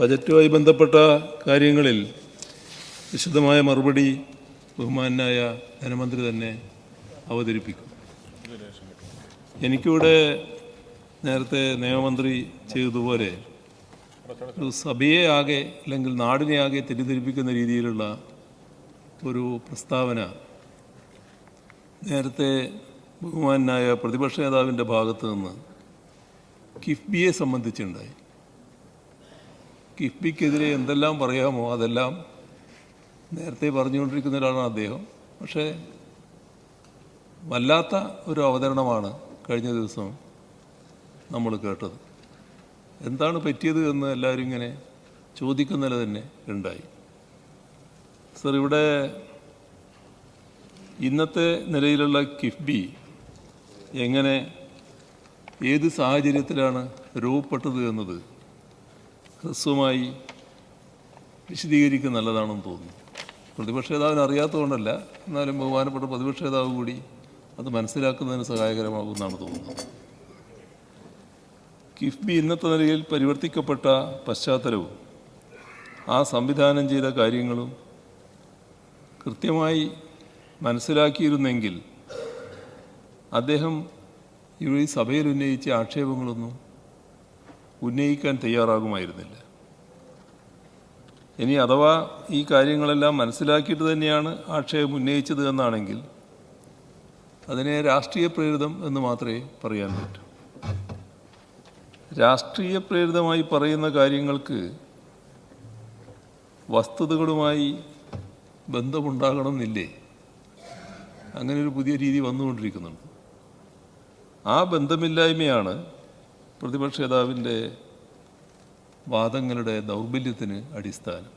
ബജറ്റുമായി ബന്ധപ്പെട്ട കാര്യങ്ങളിൽ വിശദമായ മറുപടി ബഹുമാനായ ധനമന്ത്രി തന്നെ അവതരിപ്പിക്കും. എനിക്കിവിടെ നേരത്തെ നിയമമന്ത്രി ചെയ്തതുപോലെ ഒരു സഭയെ ആകെ അല്ലെങ്കിൽ നാടിനെ ആകെ തെറ്റിദ്ധരിപ്പിക്കുന്ന രീതിയിലുള്ള ഒരു പ്രസ്താവന നേരത്തെ ബഹുമാനായ പ്രതിപക്ഷ നേതാവിൻ്റെ ഭാഗത്തു നിന്ന് കിഫ്ബിയെ സംബന്ധിച്ചുണ്ടായി. കിഫ്ബിക്കെതിരെ എന്തെല്ലാം പറയാമോ അതെല്ലാം നേരത്തെ പറഞ്ഞുകൊണ്ടിരിക്കുന്ന ഒരാളാണ് അദ്ദേഹം. പക്ഷേ വല്ലാത്ത ഒരു അവതരണമാണ് കഴിഞ്ഞ ദിവസം നമ്മൾ കേട്ടത്. എന്താണ് പറ്റിയത് എന്ന് എല്ലാവരും ഇങ്ങനെ ചോദിക്കുന്ന തന്നെ ഉണ്ടായി. സർ, ഇവിടെ ഇന്നത്തെ നിലയിലുള്ള കിഫ്ബി എങ്ങനെ ഏത് സാഹചര്യത്തിലാണ് രൂപപ്പെട്ടത് എന്നത് ഹ്രസ്വമായി വിശദീകരിക്കുക നല്ലതാണെന്ന് തോന്നുന്നു. പ്രതിപക്ഷ നേതാവിന് അറിയാത്തതുകൊണ്ടല്ല, എന്നാലും ബഹുമാനപ്പെട്ട പ്രതിപക്ഷ നേതാവ് കൂടി അത് മനസ്സിലാക്കുന്നതിന് സഹായകരമാകുമെന്നാണ് തോന്നുന്നത്. കിഫ്ബി ഇന്നത്തെ നിലയിൽ പരിവർത്തിക്കപ്പെട്ട പശ്ചാത്തലവും ആ സംവിധാനം ചെയ്ത കാര്യങ്ങളും കൃത്യമായി മനസ്സിലാക്കിയിരുന്നെങ്കിൽ അദ്ദേഹം ഈ സഭയിൽ ഉന്നയിച്ച ആക്ഷേപങ്ങളൊന്നും ഉന്നയിക്കാൻ തയ്യാറാകുമായിരുന്നില്ല. ഇനി അഥവാ ഈ കാര്യങ്ങളെല്ലാം മനസ്സിലാക്കിയിട്ട് തന്നെയാണ് ആക്ഷേപം ഉന്നയിച്ചത് എന്നാണെങ്കിൽ അതിനെ രാഷ്ട്രീയ പ്രേരിതം എന്ന് മാത്രമേ പറയാൻ പറ്റൂ. രാഷ്ട്രീയ പ്രേരിതമായി പറയുന്ന കാര്യങ്ങൾക്ക് വസ്തുതകളുമായി ബന്ധമുണ്ടാകണമെന്നില്ലേ? അങ്ങനെ ഒരു പുതിയ രീതി വന്നുകൊണ്ടിരിക്കുന്നുണ്ട്. ആ ബന്ധമില്ലായ്മയാണ് പ്രതിപക്ഷ നേതാവിൻ്റെ വാദങ്ങളുടെ ദൗർബല്യത്തിന് അടിസ്ഥാനം.